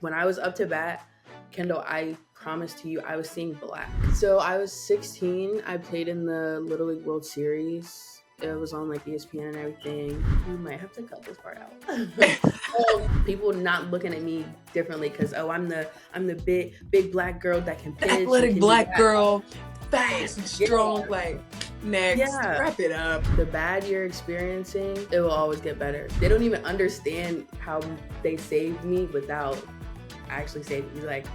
When I was up to bat, Kendall, I promise to you, I was seeing black. So I was 16. I played in the Little League World Series. It was on like ESPN and everything. We might have to cut this part out. People not looking at me differently because I'm the big black girl that can The pitch and athletic can do black that. girl, fast and strong. Yeah. Like, next, Yeah. wrap it up. The bad you're experiencing, it will always get better. They don't even understand how they saved me without actually saving me. Like,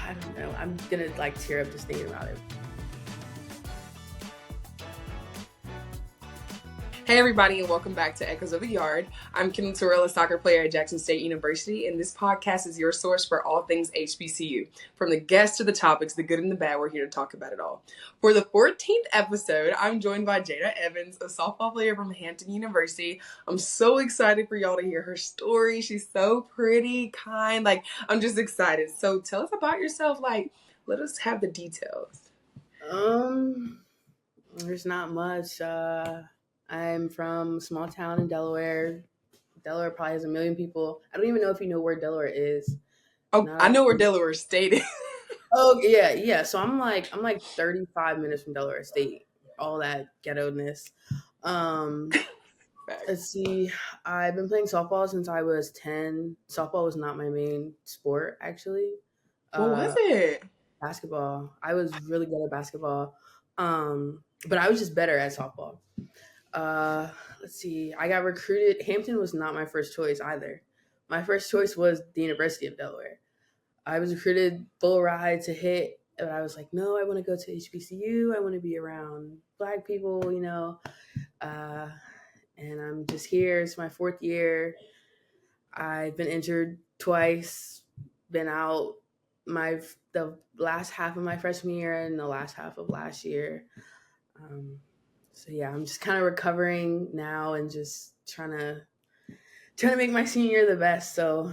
I don't know. I'm gonna like tear up just thinking about it. Hey everybody, and welcome back to Echoes of the Yard. I'm Kendyl Terrell, a soccer player at Jackson State University, and this podcast is your source for all things HBCU. From the guests to the topics, the good and the bad, we're here to talk about it all. For the 14th episode, I'm joined by Jada Evans, a softball player from Hampton University. I'm so excited for y'all to hear her story. She's so pretty, kind. Like, I'm just excited. So tell us about yourself. Like, let us have the details. There's not much. I'm from a small town in Delaware. Delaware probably has 1 million people. I don't even know if you know where Delaware is. Oh, Not I know where a- Delaware State is. Oh yeah. So I'm like 35 minutes from Delaware State. All that ghetto-ness. Let's see. I've been playing softball since I was 10. Softball was not my main sport, actually. What was it? Basketball. I was really good at basketball. But I was just better at softball. Let's see. I got recruited. Hampton was not my first choice either. My first choice was the University of Delaware. I was recruited full ride to hit, but I was like, no, I want to go to HBCU. I want to be around black people, and I'm just here. It's my 4th year. I've been injured twice, been out the last half of my freshman year and the last half of last year. So yeah, I'm just kind of recovering now and just trying to make my senior year the best. So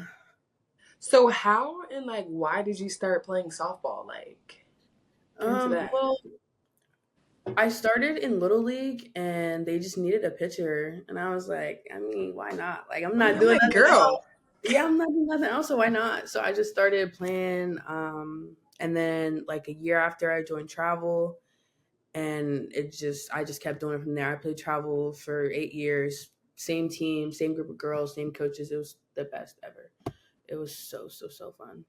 how and like why did you start playing softball? Like into that. Well, I started in Little League and they just needed a pitcher, and I was like, I mean, why not? Like, I'm not I'm doing like, nothing else. girl. Yeah, I'm not doing nothing else, so why not? So I just started playing, and then like a year after I joined travel, and I just kept doing it from there. I played travel for 8 years, same team, same group of girls, same coaches. It was the best ever. It was so fun.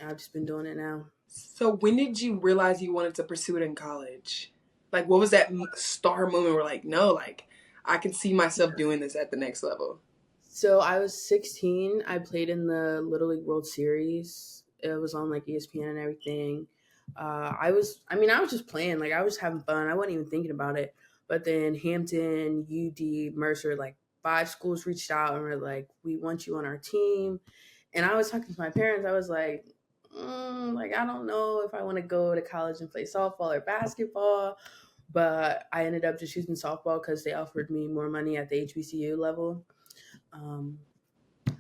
I've just been doing it now. So when did you realize you wanted to pursue it in college? Like what was that star moment where like, no, like I can see myself doing this at the next level? So I was 16. I played in the Little League World Series. It was on like ESPN and everything. I was just playing. Like I was having fun. I wasn't even thinking about it. But then Hampton, UD, Mercer, like 5 schools reached out and were like, "We want you on our team." And I was talking to my parents. I was like, like I don't know if I want to go to college and play softball or basketball. But I ended up just choosing softball because they offered me more money at the HBCU level. Um,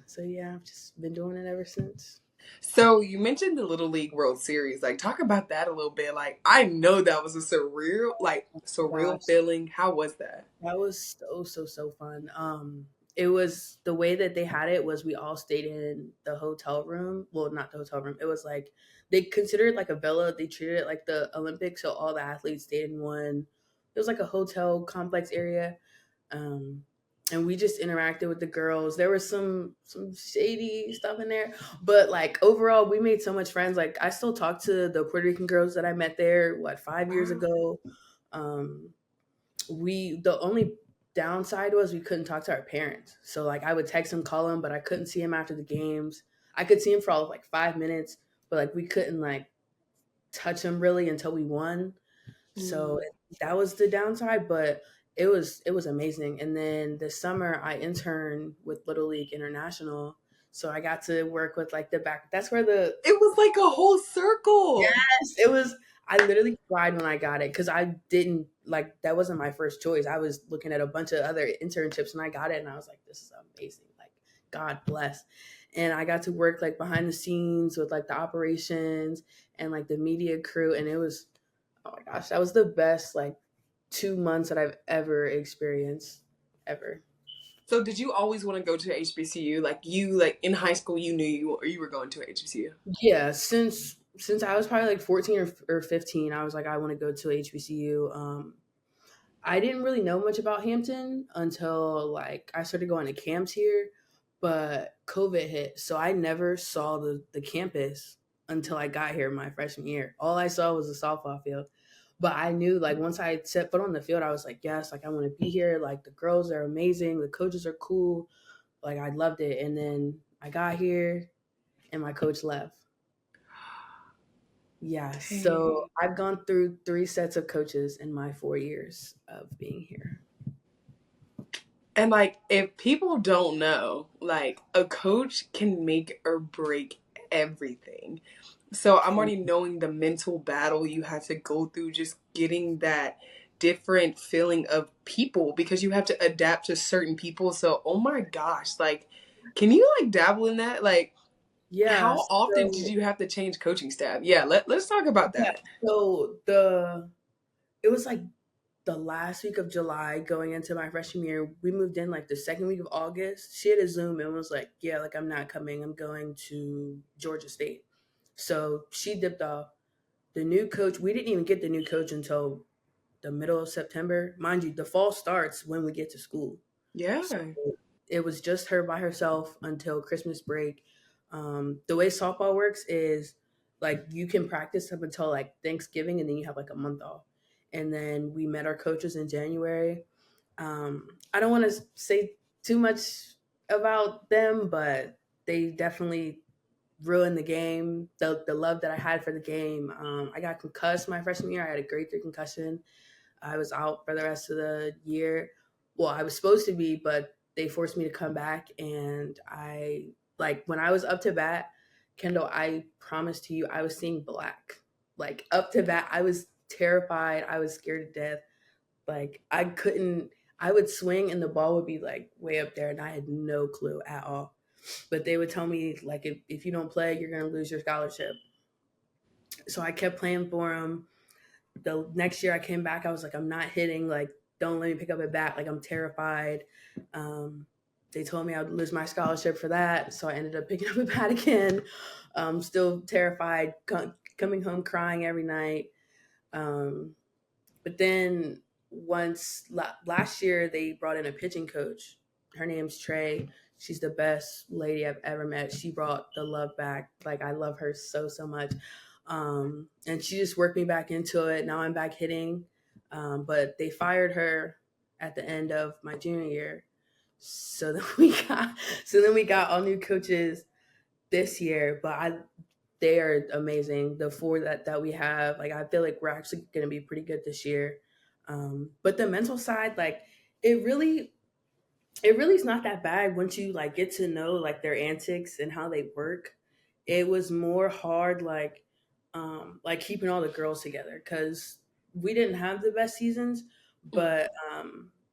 so yeah, I've just been doing it ever since. So you mentioned the Little League World Series. Like talk about that a little bit. Like I know that was a surreal Gosh, feeling. How was that? that was so fun. It was the way that they had it was we all stayed in the hotel room. Well, not the hotel room. It was like they considered it like a villa. They treated it like the Olympics, so all the athletes stayed in one. It was like a hotel complex area. Um, and we just interacted with the girls. There was some shady stuff in there, but like overall, we made so much friends. Like I still talk to the Puerto Rican girls that I met there. 5 years Wow. ago? Um, we the only downside was we couldn't talk to our parents. So like I would text them, call them, but I couldn't see him after the games. I could see him for all of like 5 minutes, but like we couldn't like touch him really until we won. So that was the downside, but it was amazing. And then this summer I interned with Little League International, so I got to work with like the back. That's where the It was like a whole circle. yes, it was. I literally cried when I got it because I didn't like that wasn't my first choice. I was looking at a bunch of other internships and I got it and I was like, this is amazing. Like God bless. And I got to work like behind the scenes with like the operations and like the media crew, and it was oh my gosh, that was the best like 2 months that I've ever experienced ever. So did you always want to go to HBCU? Like you like in high school you knew you were going to HBCU? Yeah, since I was probably like 14 or 15, I was like, I want to go to HBCU. I didn't really know much about Hampton until like I started going to camps here, but COVID hit, so I never saw the campus until I got here my freshman year. All I saw was the softball field. But I knew like once I set foot on the field, I was like, yes, like I want to be here. Like the girls are amazing, the coaches are cool. Like I loved it. And then I got here and my coach left. Yeah, so Dang. I've gone through three sets of coaches in my 4 years of being here. And like if people don't know, like a coach can make or break everything. So I'm already knowing the mental battle you have to go through just getting that different feeling of people because you have to adapt to certain people. So oh my gosh, like can you like dabble in that? Like Yeah, how often did so you have to change coaching staff? Yeah, let's talk about yeah, that. so it was like the last week of July going into my freshman year. We moved in like the second week of August. She had a Zoom and was like, "Yeah, like I'm not coming. I'm going to Georgia State." So she dipped off. The new coach, we didn't even get the new coach until the middle of September. Mind you, the fall starts when we get to school. So Yeah. it was just her by herself until Christmas break. The way softball works is like you can practice up until like Thanksgiving and then you have like a month off. And then we met our coaches in January. I don't want to say too much about them, but they definitely ruined the game. The love that I had for the game. I got concussed my freshman year. I had a grade 3 concussion. I was out for the rest of the year. Well, I was supposed to be, but they forced me to come back. And I, like, when I was up to bat, Kendall, I promise to you, I was seeing black. Like, up to bat, I was terrified. I was scared to death. Like, I couldn't, I would swing and the ball would be like way up there, and I had no clue at all. But they would tell me, like, if you don't play, you're going to lose your scholarship. So I kept playing for them. The next year I came back, I was like, I'm not hitting. Like, don't let me pick up a bat. Like, I'm terrified. They told me I would lose my scholarship for that. So I ended up picking up a bat again. Still terrified, coming home crying every night. Um, but then last year, they brought in a pitching coach. Her name's Trey. She's the best lady I've ever met. She brought the love back. Like, I love her so, so much. And she just worked me back into it. Now I'm back hitting. But they fired her at the end of my junior year. So then we got all new coaches this year. But they are amazing. The four that we have, like I feel like we're actually gonna be pretty good this year. But the mental side, like it really it really is not that bad once you like get to know like their antics and how they work. It was more hard like keeping all the girls together because we didn't have the best seasons, but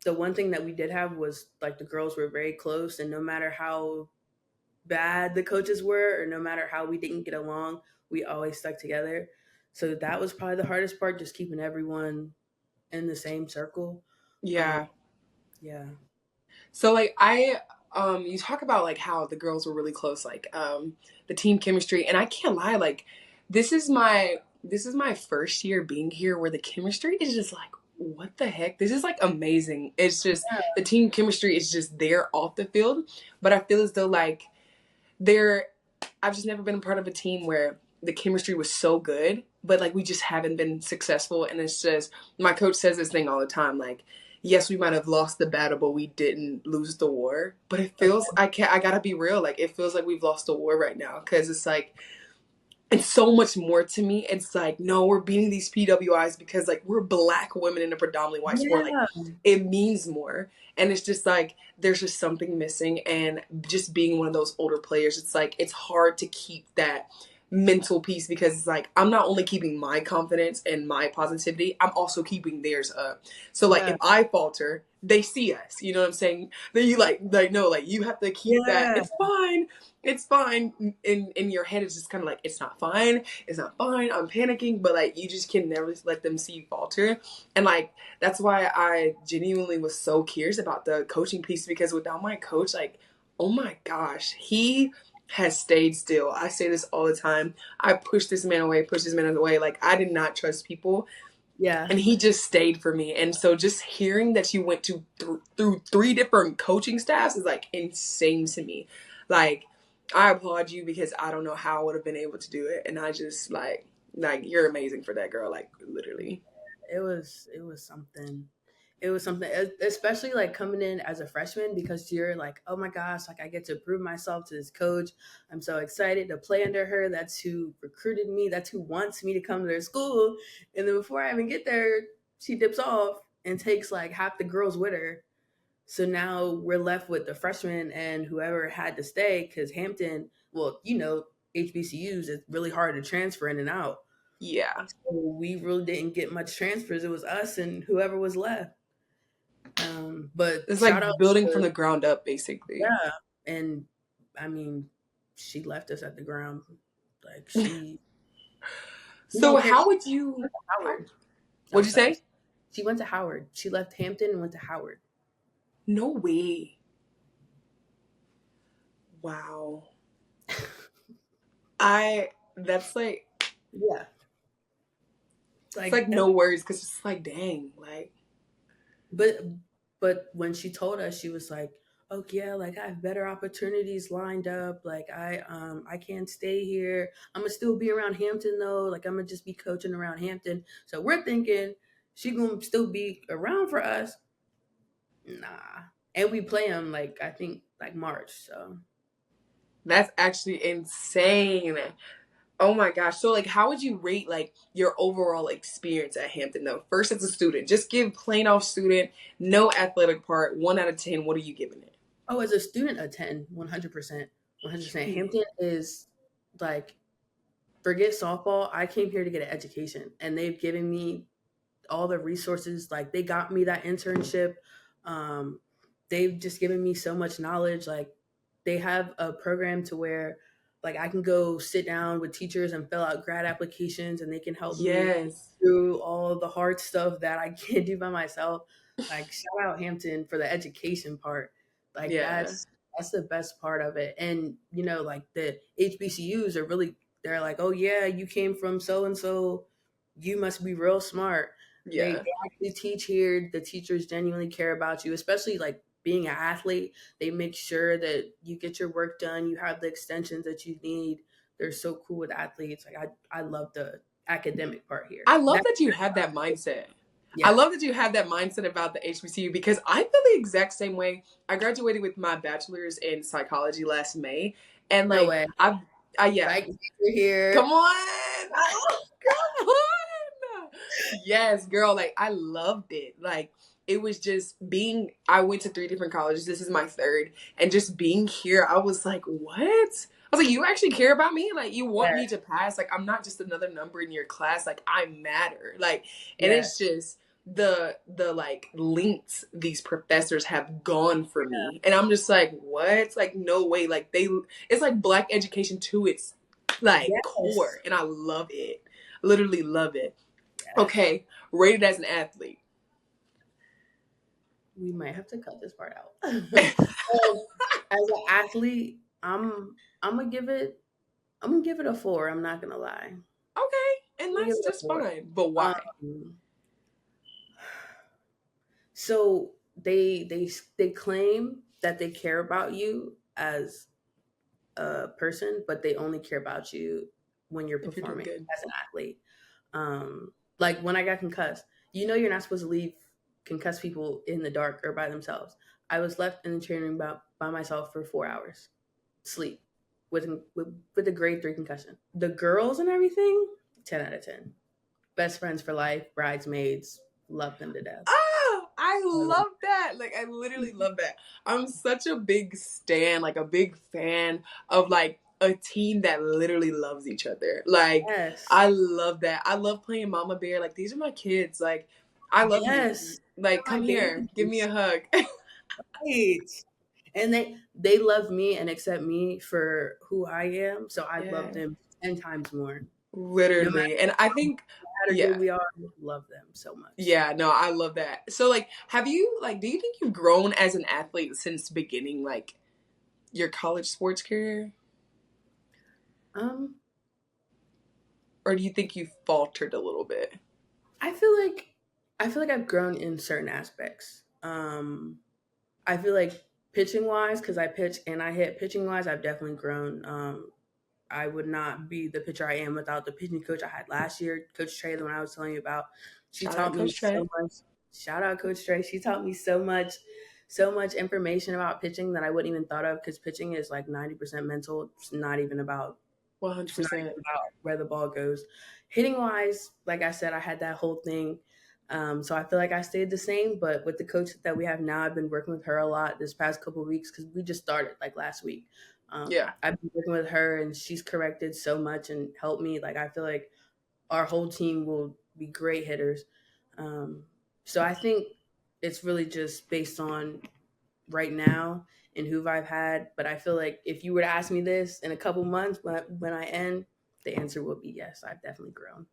the one thing that we did have was like the girls were very close, and no matter how bad the coaches were or no matter how we didn't get along, we always stuck together. So that was probably the hardest part, just keeping everyone in the same circle. Um, Yeah. yeah. So like I you talk about like how the girls were really close, like the team chemistry, and I can't lie, like this is my first year being here where the chemistry is just like what the heck? This is like amazing. It's just the team chemistry is just there off the field, but I feel as though like there I've just never been a part of a team where the chemistry was so good, but like we just haven't been successful. And it's just my coach says this thing all the time, like, yes, we might have lost the battle, but we didn't lose the war. But it feels I gotta be real, like it feels like we've lost the war right now. Cause it's like it's so much more to me. It's like, no, we're beating these PWIs because like we're black women in a predominantly white sport. Like Yeah. it means more. And it's just like there's just something missing. And just being one of those older players, it's like it's hard to keep mental piece, because it's like I'm not only keeping my confidence and my positivity, I'm also keeping theirs up. So like Yeah. if I falter, they see us. You know what I'm saying? Then you like no, like you have to keep that. Yeah. It's fine. It's fine. In your head, it's just kind of like it's not fine. It's not fine. I'm panicking, but like you just can never let them see you falter. And like that's why I genuinely was so curious about the coaching piece, because without my coach, like oh my gosh, he has stayed still. I say this all the time. I pushed this man away, pushed this man away. Like I did not trust people, Yeah. and he just stayed for me. And so just hearing that you went to through three different coaching staffs is like insane to me. Like I applaud you, because I don't know how I would have been able to do it. And I just like you're amazing for that, girl. Like literally. It was something. It was something, especially like coming in as a freshman, because you're like, oh my gosh, like I get to prove myself to this coach. I'm so excited to play under her. That's who recruited me. That's who wants me to come to their school. And then before I even get there, she dips off and takes like half the girls with her. So now we're left with the freshmen and whoever had to stay, because Hampton, well, HBCUs, it's really hard to transfer in and out. Yeah. So we really didn't get much transfers. It was us and whoever was left. But It's shout out like building from to, the ground up, basically. yeah, and I mean, she left us at the ground. Like she So didn't care. how She would went you to how Howard. Oh, what'd you sorry. say? She went to Howard. She left Hampton and went to Howard. No way. Wow. I that's like Yeah, it's like like no words, because it's like dang, like but but when she told us, she was like, "Oh yeah, like I have better opportunities lined up. Like I can't stay here. I'm gonna still be around Hampton though. Like I'm gonna just be coaching around Hampton." So we're thinking she gonna still be around for us. Nah, and we play them like I think like March. So that's actually insane. Oh my gosh. So like how would you rate like your overall experience at Hampton though? First as a student. Just give plain off student, no athletic part, 1 out of 10. What are you giving it? oh, as a student, a 10, 100%, 100%. Hampton is like forget softball. I came here to get an education, and they've given me all the resources. Like they got me that internship. Um, they've just given me so much knowledge. Like they have a program to where like I can go sit down with teachers and fill out grad applications, and they can help me Yes. through all the hard stuff that I can't do by myself. Like shout out Hampton for the education part. Like Yeah. that's the best part of it. And like the HBCUs are really, they're like, oh yeah, you came from so and so, you must be real smart. They Yeah. actually teach here. The teachers genuinely care about you, especially like being an athlete. They make sure that you get your work done. You have the extensions that you need. They're so cool with athletes. Like I love the academic part here. I love That's that you have that mindset. I yeah. love that you have that mindset about the HBCU, because I feel the exact same way. I graduated with my bachelor's in psychology last May, and No like way. I yeah, Psych major here. come on. Oh, come on. Yes, girl. Like, I loved it. Like, it was just being, I went to three different colleges. This is my third. And just being here, I was like, what? I was like, you actually care about me? Like, you want Yeah. me to pass? Like, I'm not just another number in your class. Like, I matter. Like, and Yeah. it's just, the like links these professors have gone for me, and I'm just like, what? Like no way. Like it's like black education to its like core, Yes. and I love it, literally love it. Yes. Okay, rated as an athlete. We might have to cut this part out. As an athlete, I'm gonna give it I'm gonna give it a 4. I'm not gonna lie. Okay, and I'm gonna give that's it a just 4. fine, but why? Um, so they claim that they care about you as a person, but they only care about you when you're If you're doing performing good. as an athlete. Like when I got concussed, you're not supposed to leave concussed people in the dark or by themselves. I was left in the training room by myself for 4 hours, sleep, with a grade 3 concussion. The girls and everything, 10 out of 10. Best friends for life, bridesmaids, love them to death. Oh, I I love love that. Like I literally love that. I'm such a big stan, like a big fan of like a team that literally loves each other. Like, Yes. I love that. I love playing Mama Bear. Like, these are my kids. Like, I love you. Yes. Like, They're my come here, give me babies. a hug. Right. And they love me and accept me for who I am, so I love Yeah, them 10 times more. No matter literally. And I think, how bad or good yeah, we are, I love them so much. yeah, no, I love that. So, like, have you, like, do you think you've grown as an athlete since beginning, like, your college sports career? Um, Or do you think you faltered a little bit? I feel like I've grown in certain aspects. I feel like pitching wise, because I pitch and I hit pitching wise, I've definitely grown. I would not be the pitcher I am without the pitching coach I had last year, Coach Trey, the one I was telling you about. She Shout out taught me Coach Trey. so much. Shout out Coach Trey. She taught me so much information about pitching that I wouldn't even thought of because pitching is like 90% mental. It's not even 100%. about where the ball goes. Hitting wise, like I said, I had that whole thing. So I feel like I stayed the same, but with the coach that we have now, I've been working with her a lot this past couple of weeks because we just started like last week. Yeah. I've been working with her and she's corrected so much and helped me. Like I feel like our whole team will be great hitters. Um, so I think it's really just based on right now and who I've had. But I feel like if you were to ask me this in a couple months when I end, the answer will be yes. I've definitely grown.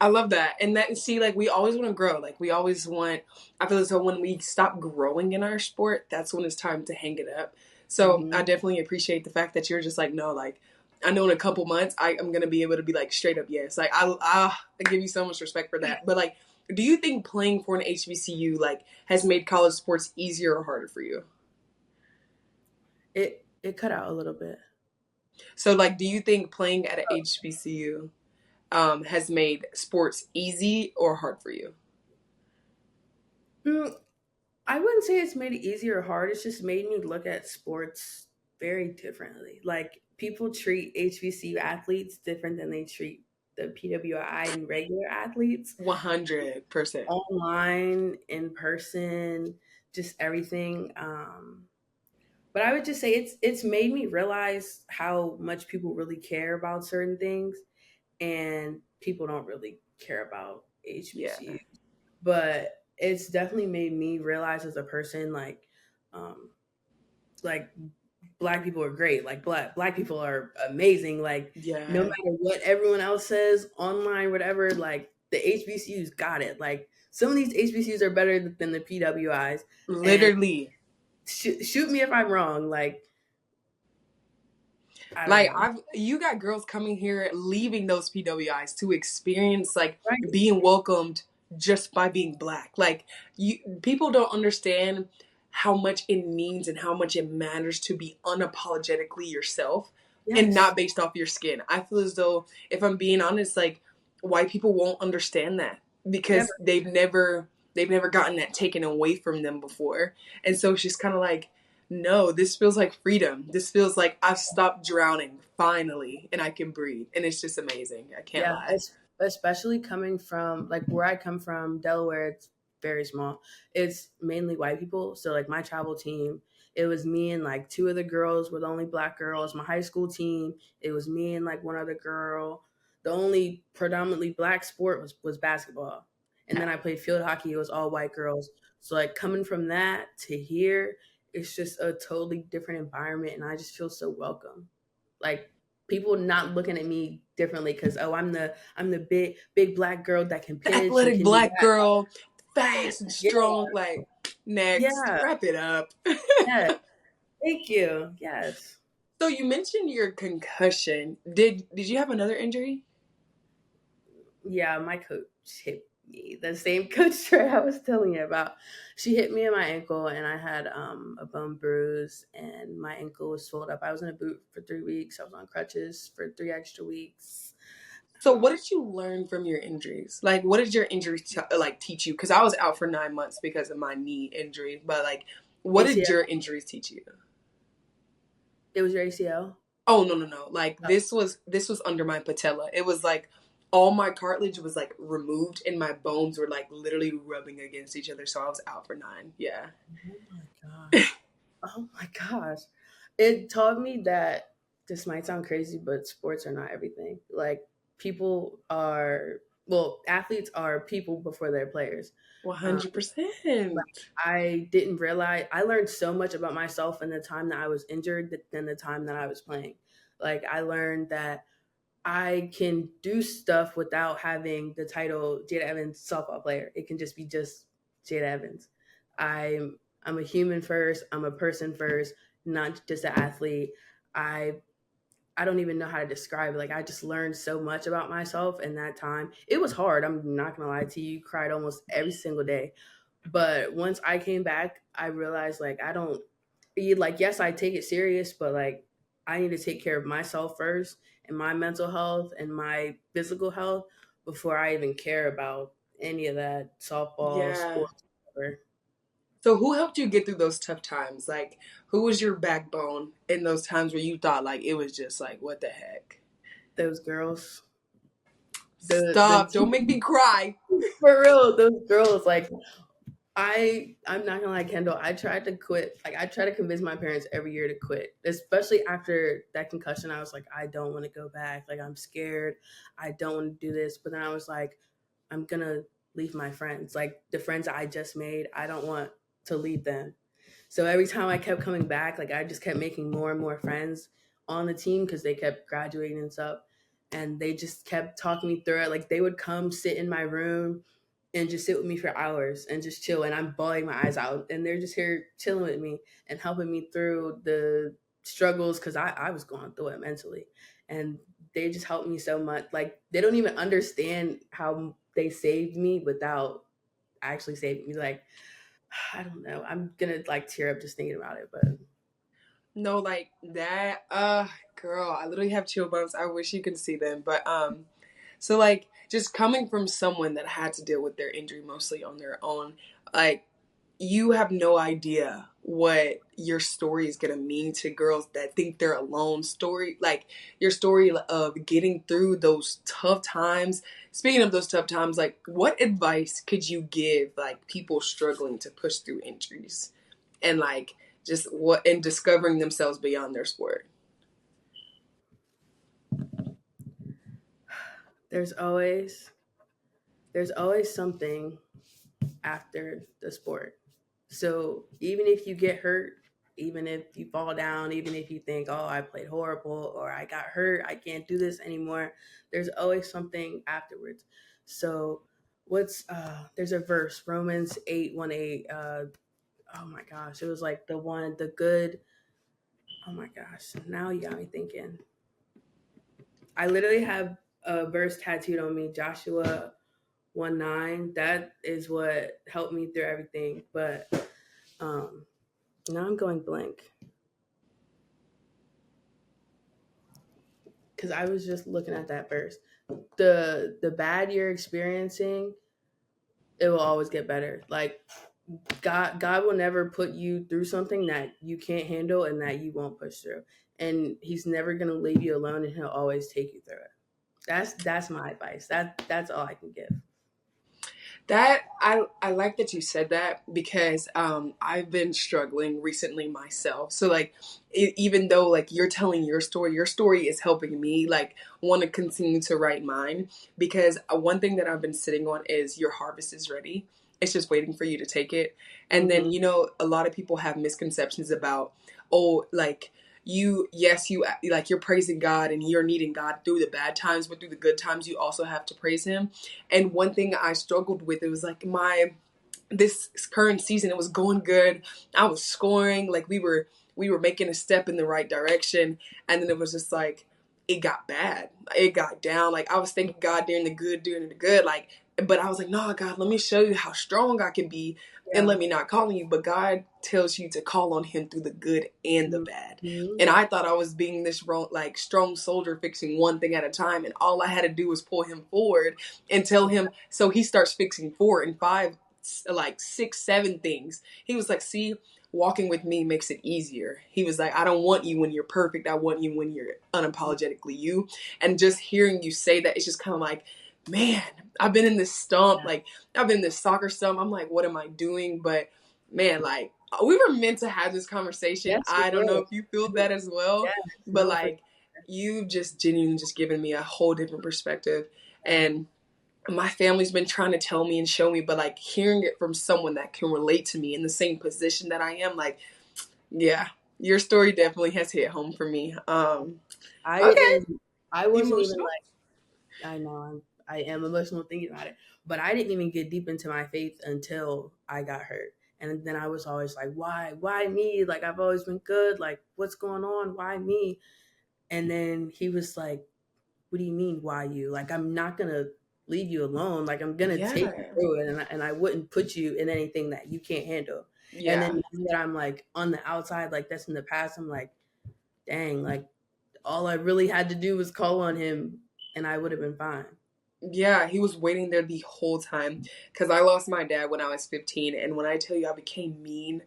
I love that. And that, see, like, we always want to grow. Like, we always want, I feel as though when we stop growing in our sport, that's when it's time to hang it up. So I Hmm. definitely appreciate the fact that you're just like, no, like, I know in a couple months, I'm going to be able to be like straight up yes. Like, I give you so much respect for that. But, like, do you think playing for an HBCU, like, has made college sports easier or harder for you? It cut out a little bit. So, like, do you think playing at an HBCU has made sports easy or hard for you? Mm, I wouldn't say it's made it easier or hard. It's just made me look at sports very differently. Like people treat HBCU athletes different than they treat the PWI and regular athletes. 100%. Online, in person, just everything. But I would just say it's made me realize how much people really care about certain things, and people don't really care about Yeah. HBCU. But it's definitely made me realize as a person, um, like black people are great. Like black people are amazing. Like no Yeah. matter what everyone else says online, whatever, like the HBCUs got it. Like some of these HBCUs are better than the PWIs. And Literally. shoot me if I'm wrong. Like I don't Like, know. I've you got girls coming here leaving those PWIs to experience like Right? being welcomed just by being black. Like, you people don't understand how much it means and how much it matters to be unapologetically yourself and Yes. not based off your skin. I feel as though, if I'm being honest, like, white people won't understand that Never. because they've never gotten that taken away from them before. And so it's just kind of like, no, this feels like freedom. This feels like I've stopped drowning finally and I can breathe. And it's just amazing. I can't Yeah, lie. especially coming from like where I come from, Delaware. It's very small. It's mainly white people. So like my travel team, it was me and like two other girls were the only black girls. My high school team, it was me and like one other girl. The only predominantly black sport was basketball. And then I played field hockey. It was all white girls. So like coming from that to here, it's just a totally different environment, and I just feel so welcome. Like people not looking at me differently because I'm the big black girl that can The pitch and athletic can do black that. girl, Right. fast and Yeah. strong. Like, next, Yeah. wrap it up. Yeah. Thank you. Yes. So you mentioned your concussion. Did you have another injury? Yeah. My coach hit me. The same coach Trey I was telling you about. She hit me in my ankle, and I had a bone bruise, and my ankle was swelled up. I was in a boot for 3 weeks. I was on crutches for 3 extra weeks. So what did you learn from your injuries? Like, what did your injuries like teach you? Because I was out for 9 months because of my knee injury. But like, what did ACL. your injuries teach you? It was your ACL. Oh, no, no, no. Like, this was under my patella. It was like all my cartilage was like removed and my bones were like literally rubbing against each other. So I was out for 9. Yeah. Oh my gosh. Oh my gosh. It taught me that this might sound crazy, but sports are not everything. Like people are, well, athletes are people before they're players. Um, like 100%. I didn't realize I learned so much about myself in the time that I was injured than the time that I was playing. Like I learned that I can do stuff without having the title Jada Evans softball player. It can just be just Jada Evans. I'm a human first. I'm a person first, not just an athlete. I I don't even know how to describe it. Like I just learned so much about myself in that time. It was hard. I'm not gonna lie to you. Cried almost every single day. But once I came back, I realized like I don't like yes, I take it serious, but like I need to take care of myself first and my mental health and my physical health before I even care about any of that softball, Yeah. sports, whatever. So who helped you get through those tough times? Like, who was your backbone in those times where you thought like it was just like, what the heck? Those girls. Stop! Don't make me cry. For real, those girls like I'm not gonna lie, Kendall. I tried to quit. Like I tried to convince my parents every year to quit, especially after that concussion. I was like, I don't want to go back. Like I'm scared. I don't want to do this. But then I was like, I'm gonna leave my friends. Like the friends I just made, I don't want to leave them. So every time I kept coming back, like I just kept making more and more friends on the team because they kept graduating and stuff. And they just kept talking me through it. Like they would come sit in my room and just sit with me for hours and just chill. And I'm bawling my eyes out. And they're just here chilling with me and helping me through the struggles because I was going through it mentally. And they just helped me so much. Like they don't even understand how they saved me without actually saving me. Like, I don't know. I'm gonna like tear up just thinking about it, but No, like that. Girl, I literally have chill bumps. I wish you could see them, but so like just coming from someone that had to deal with their injury mostly on their own, like you have no idea what your story is going to mean to girls that think they're alone. Story like your story of getting through those tough times. Speaking of those tough times, like what advice could you give like people struggling to push through injuries and like just what and discovering themselves beyond their sport? there's always there's always something after the sport. So even if you get hurt, even if you fall down, even if you think, oh, I played horrible or I got hurt, I can't do this anymore, there's always something afterwards. So there's a verse, Romans 8:18. Oh my gosh, it was like the good. Oh my gosh, now you got me thinking. I literally have a verse tattooed on me, Joshua 1:9. That is what helped me through everything. But um, now I'm going blank because I was just looking at that verse. The bad you're experiencing, it will always get better. Like God will never put you through something that you can't handle and that you won't push through. And He's never gonna leave you alone, and He'll always take you through it. That's my advice. That's all I can give. That I like that you said that because I've been struggling recently myself. So like even though like you're telling your story is helping me like want to continue to write mine because one thing that I've been sitting on is your harvest is ready. It's just waiting for you to take it. And then Mm-hmm. you know a lot of people have misconceptions about oh like you yes you like you're praising God and you're needing God through the bad times but through the good times you also have to praise him. And one thing I struggled with, it was like my this current season, it was going good. I was scoring, like we were making a step in the right direction, and then it was just like it got bad. It got down. Like I was thanking God during the good, during the good, like but I was like, no, God, let me show you how strong I can be and Yeah. let me not call on you. But God tells you to call on him through the good and the bad. Mm-hmm. And I thought I was being this like strong soldier fixing one thing at a time. And all I had to do was pull him forward and tell him. So he starts fixing 4 and 5, like 6, 7 things. He was like, see, walking with me makes it easier. He was like, I don't want you when you're perfect. I want you when you're unapologetically you. And just hearing you say that, it's just kind of like, man, I've been in this stump. Yeah. Like, I've been in this soccer stump. I'm like, what am I doing? But man, like, we were meant to have this conversation. Yes, we I don't know were. if you feel that as well, Yes. but No, for like, you've just genuinely just given me a whole different perspective. And my family's been trying to tell me and show me, but like hearing it from someone that can relate to me in the same position that I am, like, yeah, your story definitely has hit home for me. I Okay, didn't. I wasn't even emotional. like. I know I am emotional thinking about it, but I didn't even get deep into my faith until I got hurt, and then I was always like, why me? Like I've always been good. Like what's going on? Why me? And then he was like, what do you mean why you? Like I'm not gonna leave you alone. Like I'm gonna take you Yeah, through it, and I wouldn't put you in anything that you can't handle. And then yeah, now that I'm like on the outside, like that's in the past, I'm like, dang, like all I really had to do was call on him, and I would have been fine. yeah. He was waiting there the whole time because I lost my dad when I was 15, and when I tell you I became mean,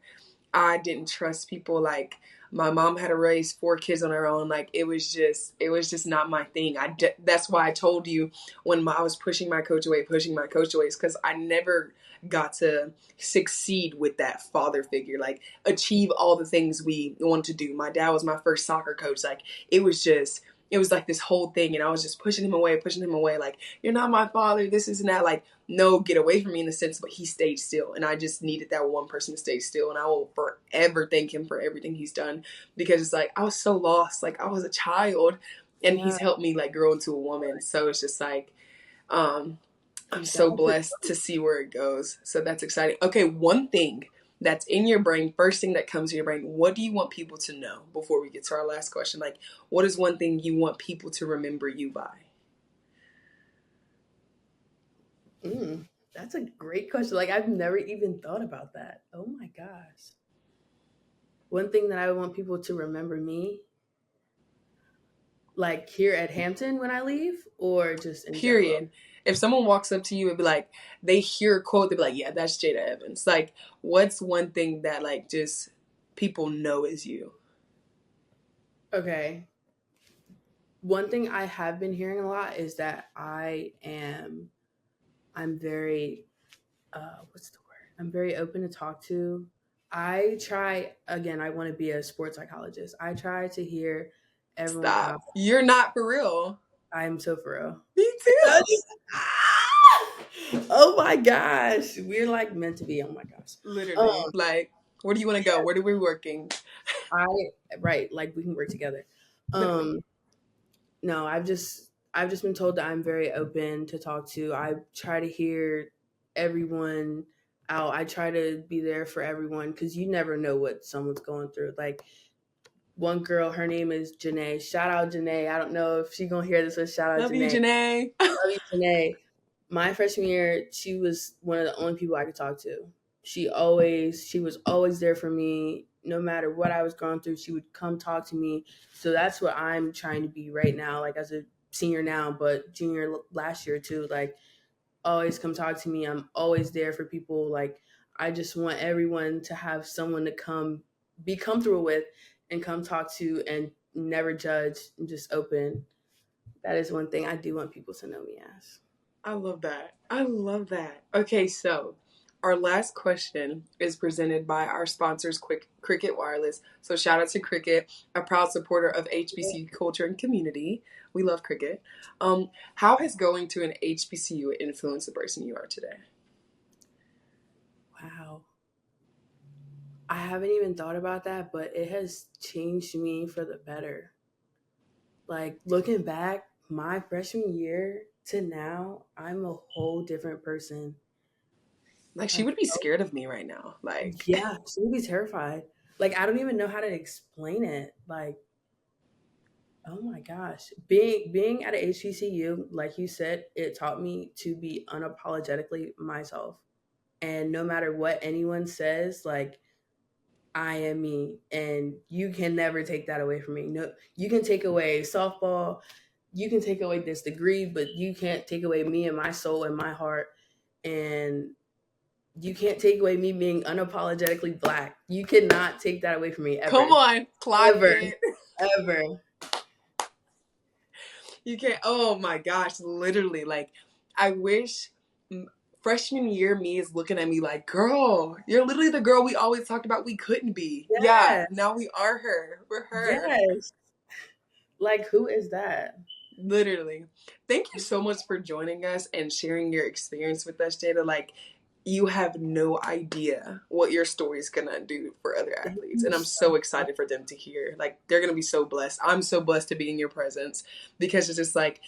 I didn't trust people. Like my mom had to raise 4 kids on her own. Like it was just not my thing. That's why I told you when I was pushing my coach away, is because I never got to succeed with that father figure. Like achieve all the things we want to do. My dad was my first soccer coach. Like it was just. It was like this whole thing, and I was just pushing him away. Like, you're not my father, this isn't that. Like, no, get away from me in the sense, but he stayed still. And I just needed that one person to stay still. And I will forever thank him for everything he's done because it's like I was so lost. Like I was a child and Yeah, he's helped me like grow into a woman. So it's just like, um, I'm that so was it. blessed to see where it goes. So that's exciting. Okay, one thing that's in your brain, first thing that comes to your brain, what do you want people to know before we get to our last question? Like, what is one thing you want people to remember you by? That's a great question. Like I've never even thought about that. Oh my gosh. One thing that I want people to remember me, like here at Hampton when I leave, or just in general. Period. If someone walks up to you and be like, they hear a quote, they be like, yeah, that's Jada Evans. Like, what's one thing that like just people know is you? Okay. One thing I have been hearing a lot is that I'm very what's the word? I'm very open to talk to. I try again, I want to be a sports psychologist. I try to hear everyone Stop. out. You're not for real. I'm so for real. Me too. Oh my gosh. We're like meant to be. Oh my gosh. Literally. Um Like, where do you want to go? Where do we working? I right, like we can work together. Literally. Um no, I've just been told that I'm very open to talk to. I try to hear everyone out. I try to be there for everyone because you never know what someone's going through. Like one girl, her name is Janae. Shout out Janae. I don't know if she's gonna hear this, but shout out Love you, Janae. Janae. Love you, Janae. My freshman year, she was one of the only people I could talk to. She was always there for me. No matter what I was going through, she would come talk to me. So that's what I'm trying to be right now, like as a senior now, but junior last year too. Like always come talk to me. I'm always there for people. Like I just want everyone to have someone to come be comfortable with and come talk to and never judge and just open. That is one thing I do want people to know me as. I love that. I love that. Okay, so our last question is presented by our sponsors, Cricket Wireless. So shout out to Cricket, a proud supporter of HBCU culture and community. We love Cricket. How has going to an HBCU influenced the person you are today? Wow. I haven't even thought about that, but it has changed me for the better. Like looking back, my freshman year to now, I'm a whole different person. Like she Like, would be oh, scared of me right now. Like yeah, she would be terrified. Like, I don't even know how to explain it. Like, oh my gosh, being at a HBCU, like you said, it taught me to be unapologetically myself, and no matter what anyone says, like I am me, and you can never take that away from me. No, you can take away softball, you can take away this degree, but you can't take away me and my soul and my heart, and you can't take away me being unapologetically black. You cannot take that away from me come ever, on, clock ever, it. ever. You can't. Oh my gosh, literally. Like, I wish freshman year me is looking at me like, girl, you're literally the girl we always talked about we couldn't be. Yeah, Yes, now we are her. We're her. yes. Like, who is that? Literally. Thank you so much for joining us and sharing your experience with us, Jada. Like, you have no idea what your story's gonna do for other Thank athletes. you And I'm so so much. excited for them to hear. Like, they're gonna be so blessed. I'm so blessed to be in your presence because it's just like,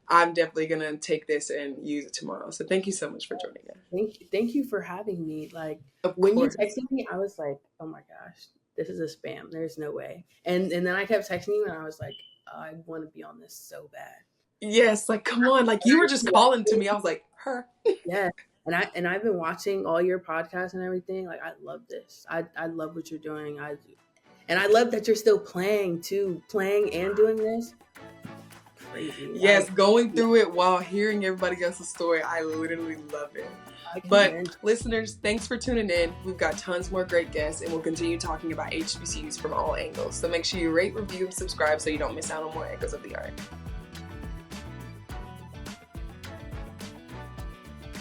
I'm definitely gonna take this and use it tomorrow. So thank you so much for joining us. Thank you for having me. Like, Of when you course. texted me, I was like, oh my gosh, this is a spam. There's no way. And then I kept texting you, and I was like, I want to be on this so bad. Yes, like come on. Like you were just calling to me. I was like, her. Yeah. And I've been watching all your podcasts and everything. Like, I love this. I love what you're doing. I love that you're still playing too, playing and doing this. Crazy. Yes, going through it while hearing everybody else's story. I literally love it. I But commend. listeners, thanks for tuning in. We've got tons more great guests, and we'll continue talking about HBCUs from all angles. So make sure you rate, review, and subscribe so you don't miss out on more Echoes of the Yard.